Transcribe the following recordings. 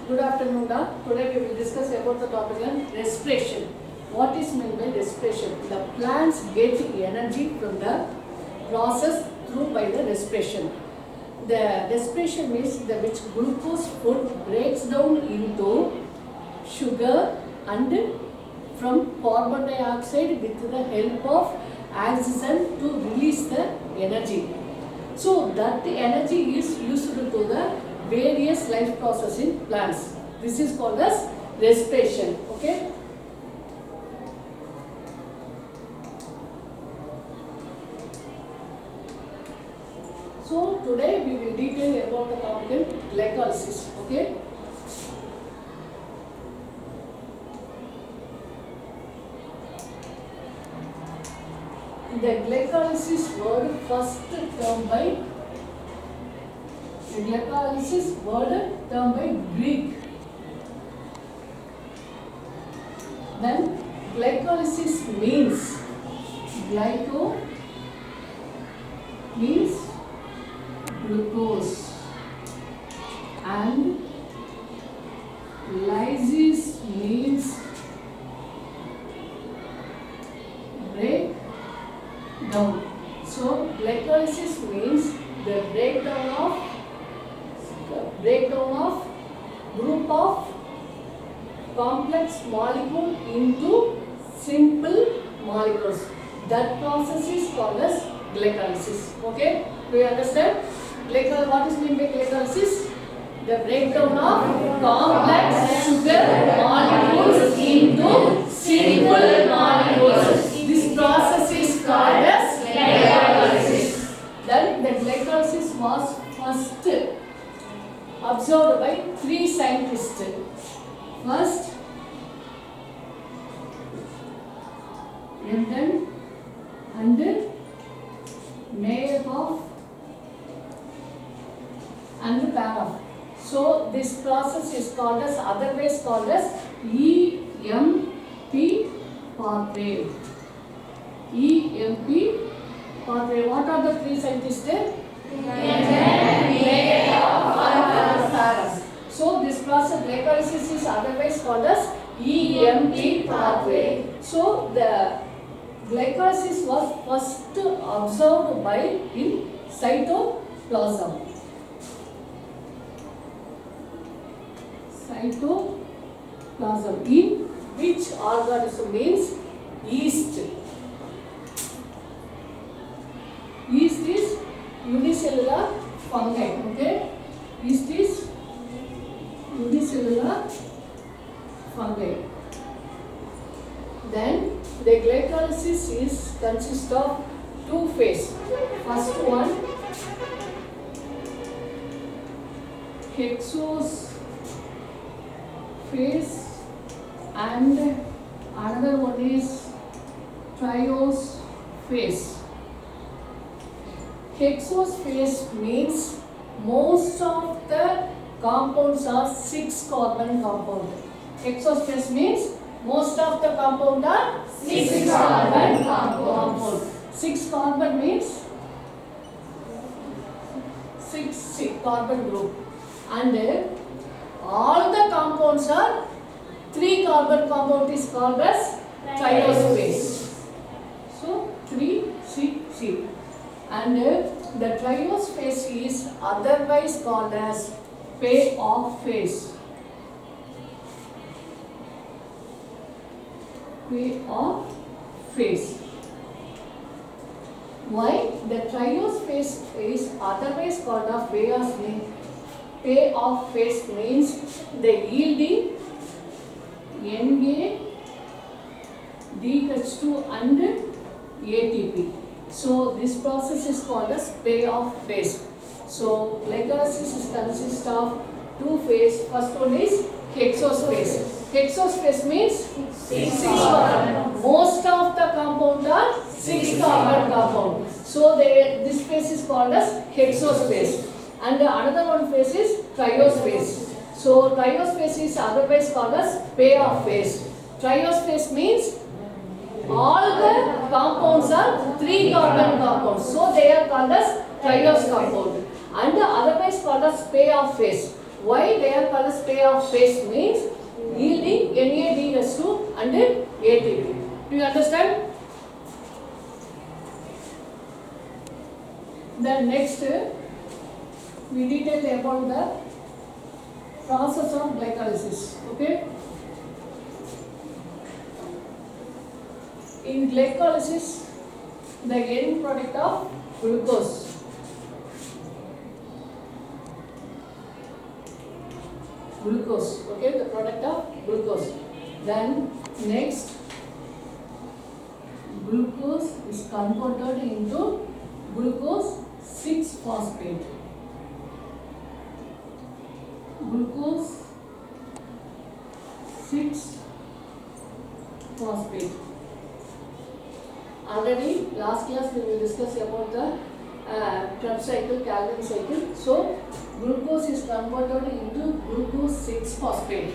Good afternoon, Today we will discuss about the topic on respiration. What is meant by respiration? The plants get energy from the process through by the respiration. The respiration means the which glucose food breaks down into sugar and from carbon dioxide with the help of oxygen to release the energy. So that the energy is used to the various life process in plants. This is called as respiration. Okay. So today we will detail about the topic glycolysis. Okay. The glycolysis word first term by Greek. Then glycolysis means glyco means glucose and lysis means break down. So glycolysis means the breakdown of group of complex molecule into simple molecules. That process is called as glycolysis. Okay? Do you understand? What is meant by glycolysis? The breakdown of complex sugar molecules into simple molecules. This process is called as glycolysis. Then the glycolysis was first observed by three scientists. First, London and Mayerhoff and Paroff. So this process is called as, otherwise called as EMP pathway. EMP pathway. What are the three scientists there? So this process glycolysis is otherwise called as EMP pathway. So the glycolysis was first observed by in cytoplasm. Cytoplasm in which organism means yeast. Yeast is unicellular fungi. Okay, yeast is unicellular fungi. Then the glycolysis is consists of two phases. First one, hexose phase, and another one is triose phase. Hexose phase means most of the compounds are 6 carbon compound. Hexose phase means most of the compound are 6 carbon compound. 6 carbon means 6 carbon group, and all the compounds are 3 carbon compound is called as triose phase. So 3C. And the triose phase is otherwise called as payoff phase. Payoff phase. Why the triose phase is otherwise called a payoff phase means the yielding Na, DH2 and ATP. So this process is called as payoff phase. So glycolysis consists of two phases. First one is hexose phase. Hexose phase means 6 carbon. Most of the compound are 6 carbon compound. So this phase is called as hexose phase. And another one phase is triose phase. So triose phase is otherwise called as payoff phase. Triose phase means all the compounds are 3 carbon compounds. So they are called as triose compound. And otherwise called as payoff phase. Why they are called as payoff phase means yielding NADH2 and ATP. Do you understand? Then next we detail about the process of glycolysis. Okay. In glycolysis, the end product of glucose. Glucose, okay, the product of glucose. Then next, glucose is converted into glucose 6-phosphate. Glucose 6-phosphate. Already last class we will discuss about the Krebs cycle, Calvin cycle. So glucose is converted into glucose 6-phosphate.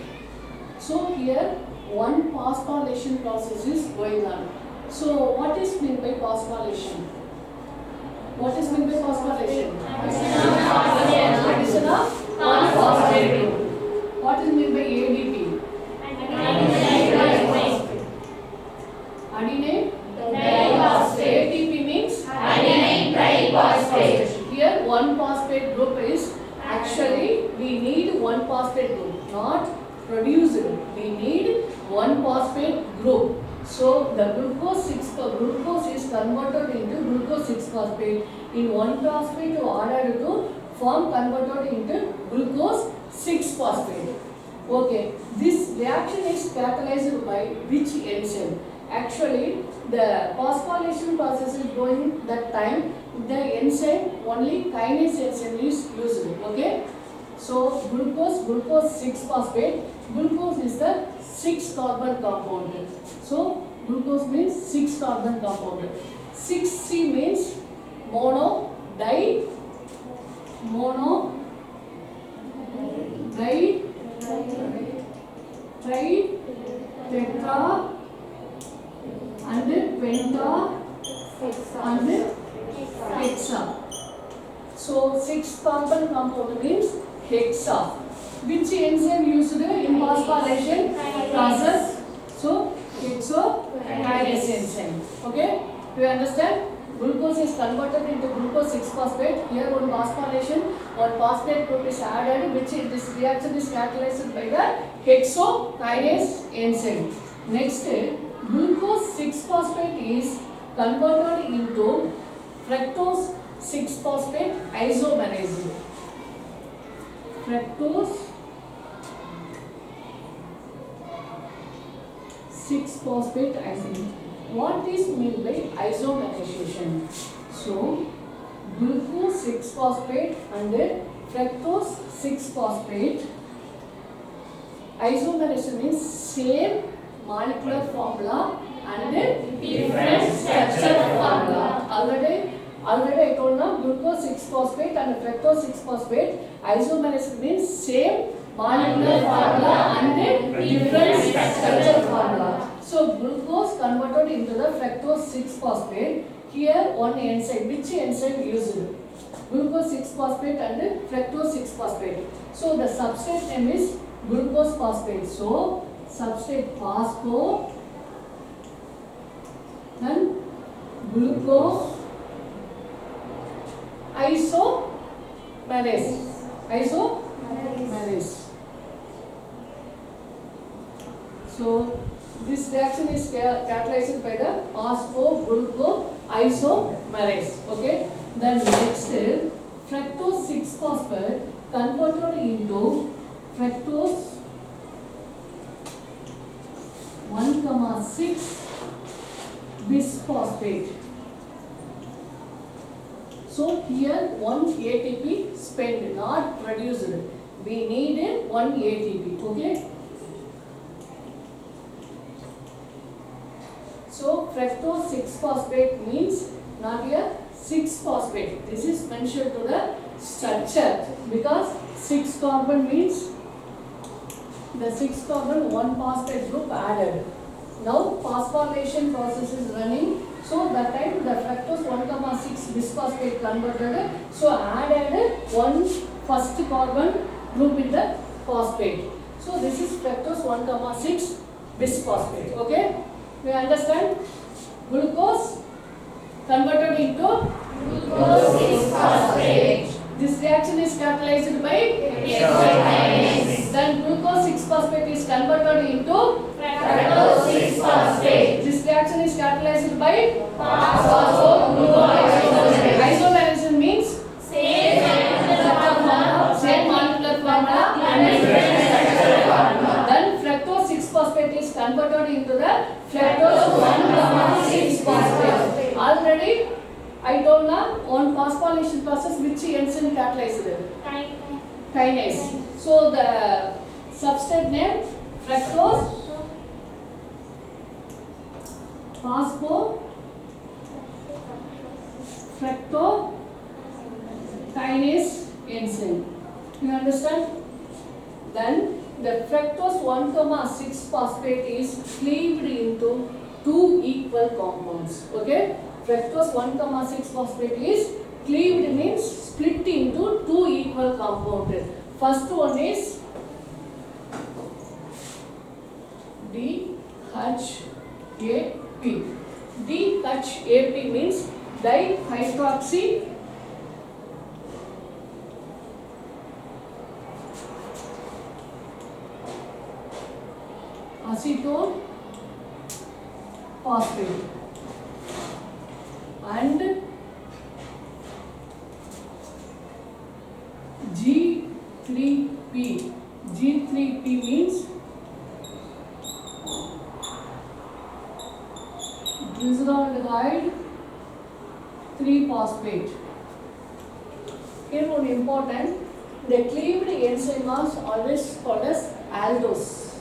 So here one phosphorylation process is going on. So what is meant by phosphorylation? What is meant by phosphorylation? Addition of one phosphate group. What is meant by ADP? Adenine diphosphate. ATP means adenine diphosphate. Here one phosphate group is actually we need one phosphate group, not produced. We need one phosphate group. So the glucose is converted into glucose 6-phosphate. In one phosphate to added to form converted into glucose 6-phosphate. Okay, this reaction is catalyzed by which enzyme? Actually, the phosphorylation process is going that time. The enzyme only kinase enzyme is used. Okay, so glucose 6-phosphate. Glucose is the 6-carbon compound. So glucose means 6-carbon compound. 6C means mono, di, tri, tetra, and penta, and hexa. So 6-carbon compound means hexa. Which enzyme used in phosphorylation process? So hexokinase enzyme. Okay? Do you understand? Glucose is converted into glucose 6-phosphate. Here one phosphorylation, one phosphate group is added, which this reaction is catalyzed by the hexokinase enzyme. Next, glucose 6-phosphate is converted into fructose 6-phosphate isomerase. Fructose 6-phosphate isomerase. What is meant by isomerization? So, glucose 6-phosphate and fructose 6-phosphate. Isomerization means same molecular formula and different structural formula. Already I told now glucose 6-phosphate and fructose 6-phosphate. Isomerization means same molecular formula and different structural formula. So glucose converted into the fructose 6-phosphate. Here one enzyme. Which enzyme used? Glucose 6-phosphate and fructose 6-phosphate. So the substrate name is glucose phosphate. So substrate phospho and glucose isomerase. So this reaction is catalyzed by the phosphoglucose Okay. Then next fructose 6-phosphate converted into fructose 1,6 bisphosphate. So here one ATP spent, not produced. We needed one ATP. Okay. So fructose 6-phosphate means not here 6-phosphate. This is mentioned to the structure because 6-carbon means the 6-carbon 1-phosphate group added. Now phosphorylation process is running. So that time the fructose 1,6 bisphosphate converted. So added one first carbon group in the phosphate. So this is fructose 1,6 bisphosphate. Okay, we understand? Glucose converted into Glucose 6-phosphate. This reaction is catalyzed by Kinase. then glucose 6-phosphate is converted into Fructose 6-phosphate. this reaction is catalyzed by Phosphoglucose. isomerization means Same molecular formula. same molecular formula And different structural formula. then fructose 6-phosphate is converted into the fructose 1,6-phosphate. Already I told now on phosphorylation process which enzyme catalyzed? Kinase. So the substrate name fructose fructokinase enzyme. You understand? Then the fructose 1,6-phosphate is cleaved into two equal compounds. Okay? Fructose 1,6-phosphate is cleaved means split into two equal compounds. First one is DHAP. DHAP means dihydroxy acetone phosphate and G3P. G3P means glyceraldehyde 3-phosphate. Here one important, the cleaved enzyme is always called as aldose.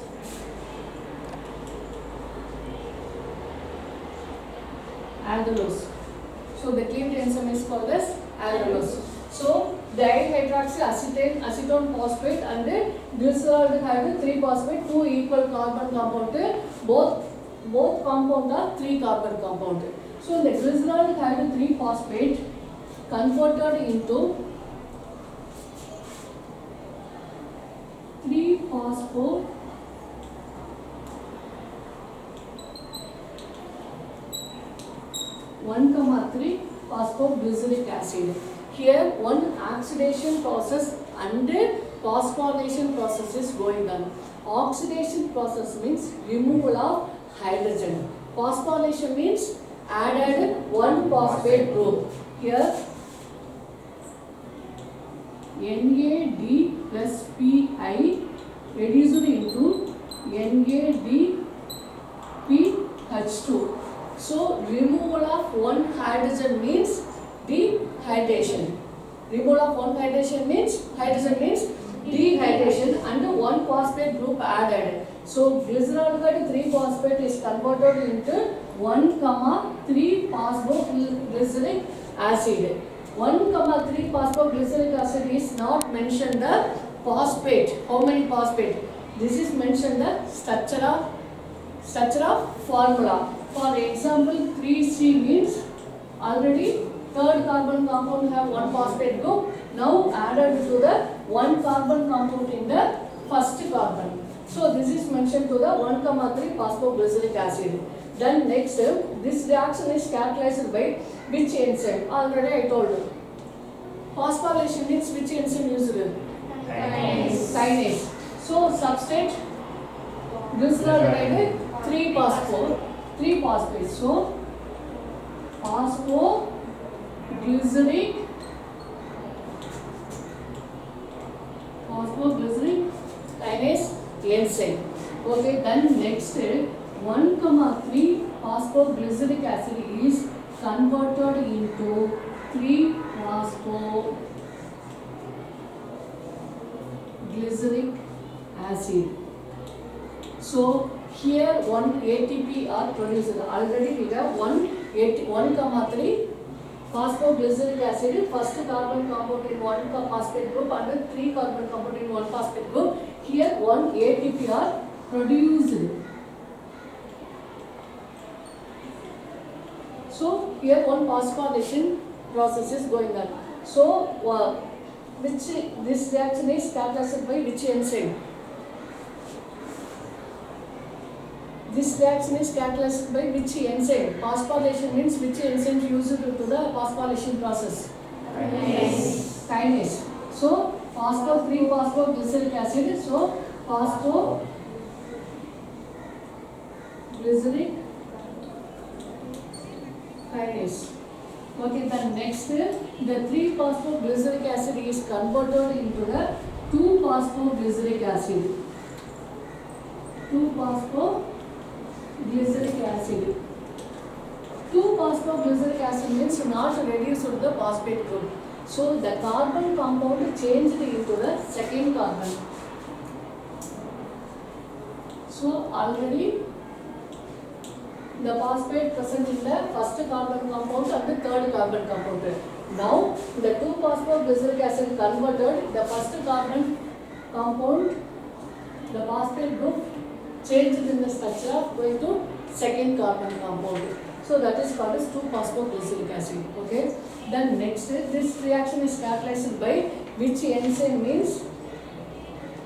Aldose. So the cleaved enzyme is called as aldose. So dihydroxy acetone phosphate and glyceraldehyde 3-phosphate, two equal carbon compound. Both compound are 3-carbon compound. So the glyceraldehyde 3-phosphate converted into 3-phospho 1,3 phosphoglyceric acid. Here one oxidation process and phosphorylation process is going on. Oxidation process means removal of hydrogen. Phosphorylation means added one phosphate group. Here NAD plus PI reduced into NADPH2. So removal of one hydrogen means dehydration. Removal of one hydrogen means dehydration and one phosphate group added. So glyceraldehyde 3-phosphate is converted into 1,3 phosphoglyceric acid. 1,3 phosphoglyceric acid is not mentioned the phosphate. How many phosphate? This is mentioned the structure of formula. For example, 3C means already third carbon compound have one phosphate group. Now added to the one carbon compound in the first carbon. So this is mentioned to the 1,3 phosphoglyceric acid. Then next, this reaction is catalyzed by which enzyme? Already I told you. Phosphorylation means which enzyme used? Kinase. So substrate glyceraldehyde 3-phosphate. So phosphoglyceric kinase enzyme. Okay, then next 1,3 phosphoglyceric acid is converted into 3-phosphoglyceric acid. So here one ATP are produced. Already we have 1,3 phosphoglyceric acid, first carbon compound in one phosphate group and 3 carbon compound in one phosphate group. Here one ATP are produced. So here one phosphorylation process is going on. So which this reaction is catalyzed by which enzyme? This reaction is catalyzed by which enzyme? Phosphorylation means which enzyme used to the phosphorylation process? Kinase. So, 3-phosphoglyceric acid. So, phosphoglyceric kinase. Okay, then next, the 3-phosphoglyceric acid is converted into the 2-phosphoglyceric acid. 2-phosphoglyceric acid. 2-phosphoglyceric acid means not reduced to the phosphate group. So the carbon compound changed into the second carbon. So already the phosphate present in the first carbon compound and the third carbon compound. Now the 2-phosphoglyceric acid converted the first carbon compound, the phosphate group changed in the structure of going to second carbon compound. So that is called as 2-phosphoglyceric acid. Okay. Then next, this reaction is catalyzed by which enzyme means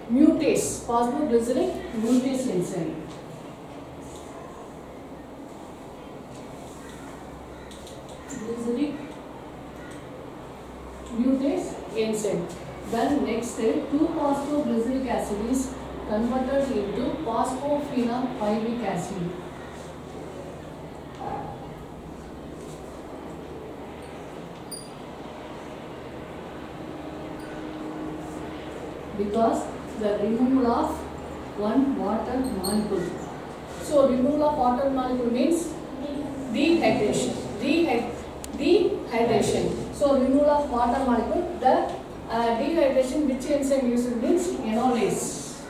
mutase, phosphoglyceric mutase enzyme. Glyceric mutase enzyme. Then next, 2-phosphoglyceric acid is converted into phosphophenol pyruvic acid. Because the removal of one water molecule. So removal of water molecule means dehydration. Dehydration. So removal of water molecule, the dehydration which enzyme used means enolase.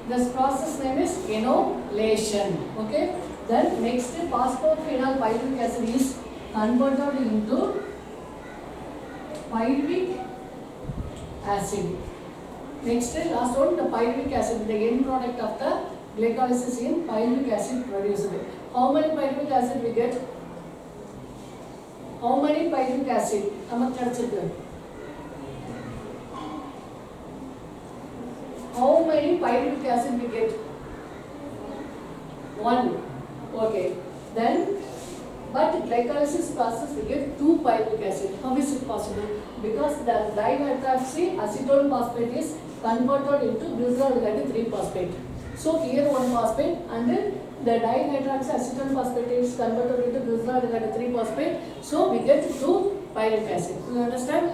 This process name is enolation. Okay. Then next, phosphophenol pyruvic acid is converted into pyruvic acid. Next, last one, the pyruvic acid, the end product of the glycolysis in pyruvic acid produced. How many pyruvic acid we get? How many pyruvic acid? How many pyruvic acid we get? 1. Okay. Then, but glycolysis process we get 2 pyruvic acid. How is it possible? Because the dihydroxy acetone phosphate is converted into glyceraldehyde 3-phosphate. So here 1 phosphate and the dihydroxy acetone phosphate is converted into glyceraldehyde 3-phosphate. So we get 2 pyruvic acid. You understand?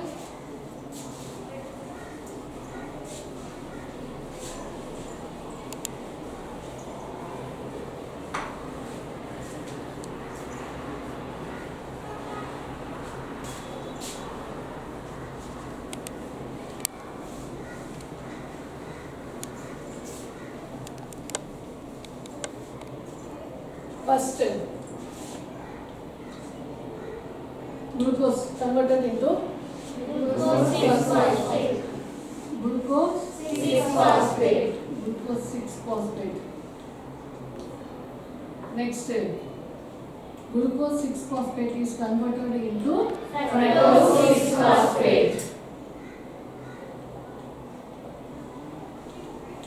First, glucose converted into Glucose 6-phosphate. glucose 6-phosphate. Glucose 6-phosphate. Next, glucose 6-phosphate is converted into Fructose 6-phosphate.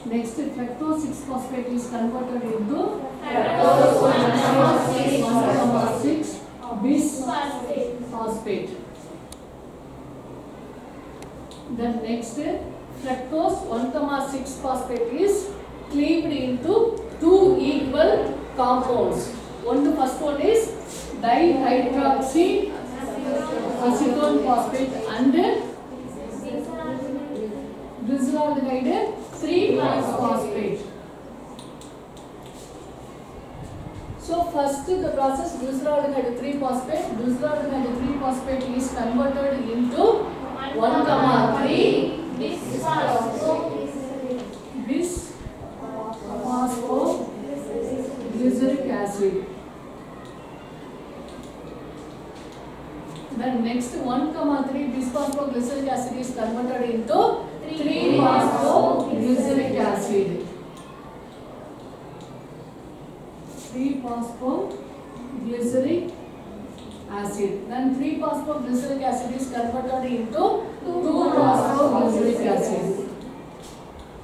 Next, fructose 6-phosphate is converted into Fructose 1,6 bis phosphate. phosphate. Then next, fructose 1,6 phosphate is cleaved into 2 equal compounds. First one is dihydroxy acetone phosphate and glyceraldehyde 3-phosphate. So first the process glyceraldehyde 3-phosphate. Glyceraldehyde 3-phosphate is converted into 1,3 bis phosphoglyceric acid. Then next 1,3 bis phosphoglyceric acid is converted into 3-phosphoglyceric acid. 3-phosphoglyceric acid. Then 3-phosphoglyceric acid is converted into 2-phosphoglyceric acid.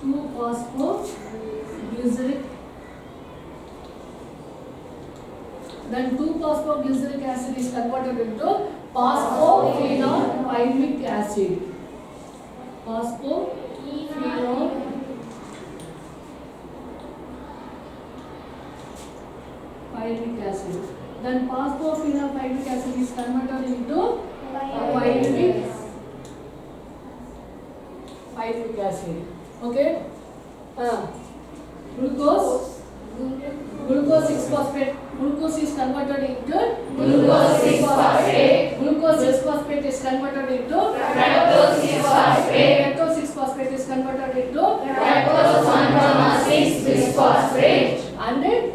2-phosphoglyceric. Then 2-phosphoglyceric acid is converted into phosphophenolpyruvic acid. Phosphophenolpyruvic acid. Then phosphophenolpyruvic acid is converted into pyruvic acid. Okay? Glucose 6-phosphate. Glucose is converted into Glucose 6-phosphate. Glucose 6-phosphate is converted into Fructose 6-phosphate. Fructose 6-phosphate is converted into Fructose 1,6 bisphosphate. and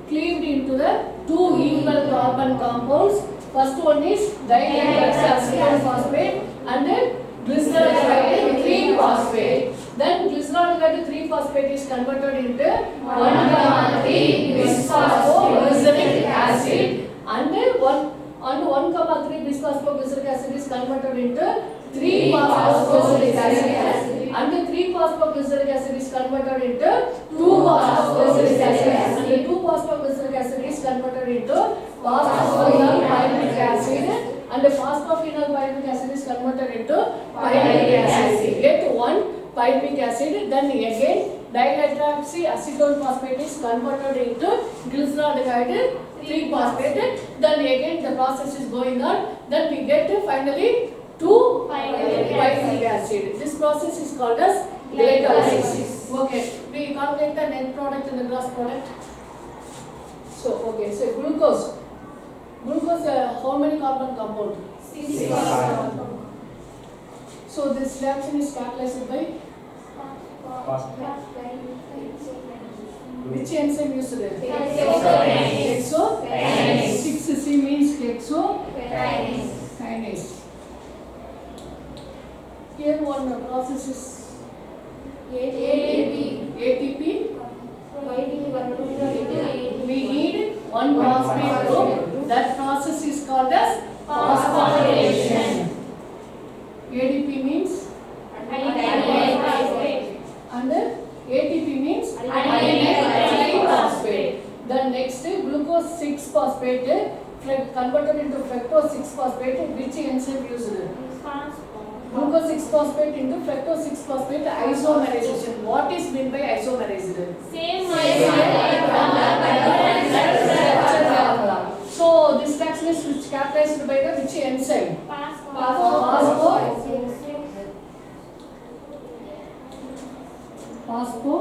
cleaved into the 2 equal carbon compounds. First one is dihydroxyacetone phosphate and glyceraldehyde 3-phosphate. Then glyceraldehyde 3-phosphate is converted into 1,3 bisphosphoglyceric acid. and 1,3 bisphosphoglyceric acid is converted into 3-phosphoglyceric acid. And 3-phosphoglyceric acid is converted into 2-phosphoglyceric acid. And 2-phosphoglyceric acid is converted into phosphophenolpyruvic acid. And phosphophenolpyruvic acid is converted into pyruvic acid. Get 1 pyruvic acid. Then again dihydroxyacetone phosphate is converted into glyceraldehyde 3-phosphate. Then again the process is going on. Then we get finally 2 pyruvic acid. This process is called as glycolysis. Okay, we calculate the net product and the gross product. So okay, so glucose. Glucose, how many carbon compound? 6. So this reaction is catalyzed by which enzyme used there? Hexokinase. 6C means hexokinase. Here one process is ATP. We need 1 phosphate group. That process is called as phosphorylation. ADP means and ATP means adenylyl phosphate. Then next glucose 6-phosphate converted into fructose 6-phosphate. Which enzyme used? Glucose 6-phosphate into fructose 6-phosphate isomerization. What is meant by isomerization? Same So this reaction is which characterized by the which enzyme? Phospho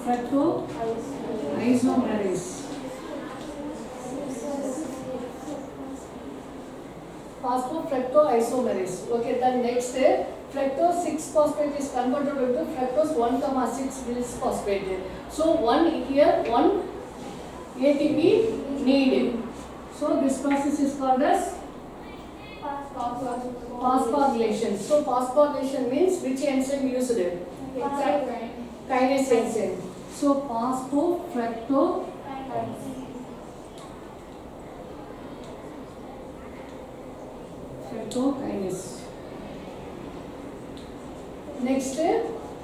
fructose isomerase. Phosphofructoisomerase. Okay, then next fructose 6-phosphate is converted into fructose 1,6 bisphosphate. So 1 here, 1 ATP needed. So this process is called as phosphorylation. So phosphorylation means which enzyme used? Kinase enzyme. So phosphofructokinase. Next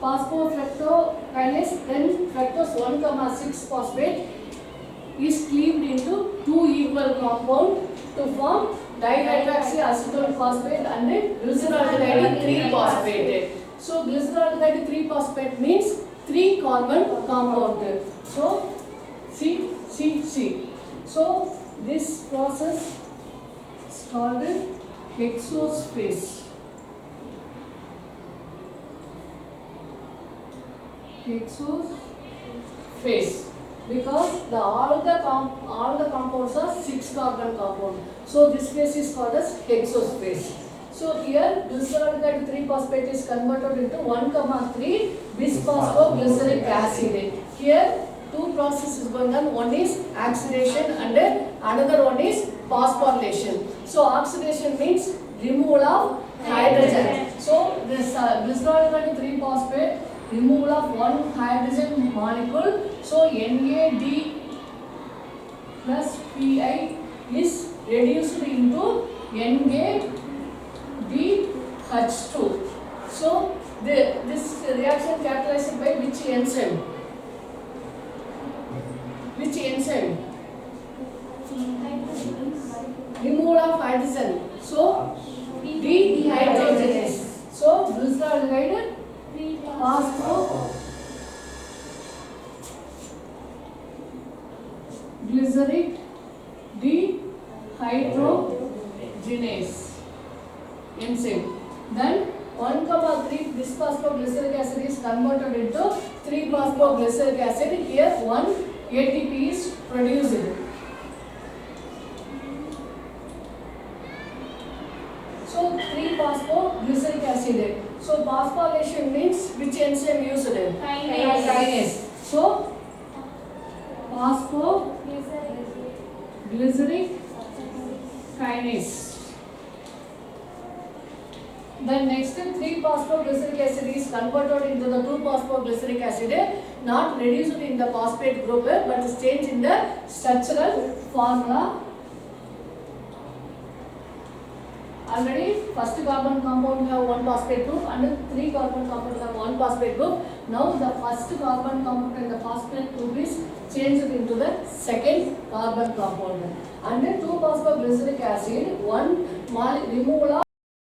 phosphofructokinase, then fructose 1,6 phosphate is cleaved into 2 equal compound to form dihydroxyacetone phosphate and glyceraldehyde 3-phosphate. So glyceraldehyde 3-phosphate means 3 carbon compound. So C. So this process is called hexose phase. Hexose phase. Because all the compounds are 6 carbon compound. So this phase is called as hexose phase. So here glyceraldehyde 3-phosphate is converted into 1,3 bisphosphoglyceric acid. Here 2 processes going on. One is oxidation and another one is phosphorylation. So oxidation means removal of hydrogen. So this glyceraldehyde 3-phosphate removal of one hydrogen molecule. So NAD plus Pi is reduced into NADH2. So this reaction catalyzed by which enzyme? Which enzyme? Removal of hydrogen. So dehydrogenase. So glyceraldehyde phosphoglyceric dehydrogenase enzyme. Then 1,3 this phosphoglyceric acid is converted into 3-phosphoglyceric acid. Here 1 ATP is produced. So 3-phosphoglyceric acid. So phosphorylation means which enzyme used? Kinase. So phosphoglyceric kinase. Then next 3-phosphoglyceric acid is converted into the 2-phosphoglyceric acid, not reduced in the phosphate group but is changed in the structural formula. Already first carbon compound have 1 phosphate group and 3 carbon compound have 1 phosphate group. Now the first carbon compound and the phosphate group is changed into the second carbon compound. And 2-phosphoglyceric acid, 1 removal of